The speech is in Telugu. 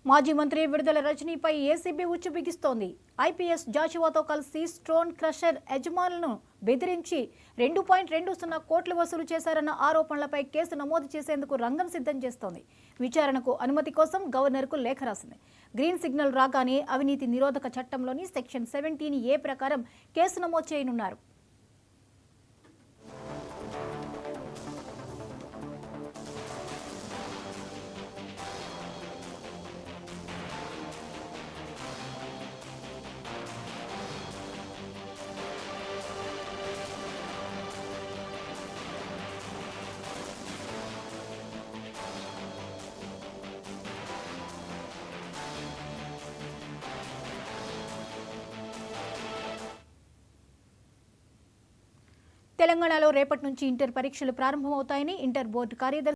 మాజీ మంత్రి విడుదల రజనీపై ఏసీబీ ఉచ్చు బిగిస్తోంది. ఐపీఎస్ జాషువాతో కలిసి స్టోన్ క్రషర్ యజమానులను బెదిరించి 2.20 కోట్లు వసూలు చేశారన్న ఆరోపణలపై కేసు నమోదు చేసేందుకు రంగం సిద్ధం చేస్తోంది. విచారణకు అనుమతి కోసం గవర్నర్కు లేఖ రాసింది. గ్రీన్ సిగ్నల్ రాగానే అవినీతి నిరోధక చట్టంలోని సెక్షన్ 17A ప్రకారం కేసు నమోదు చేయనున్నారు. తెలంగాణలో రేపటి నుంచి ఇంటర్ పరీక్షలు ప్రారంభమవుతాయని ఇంటర్ బోర్డు కార్యదర్శి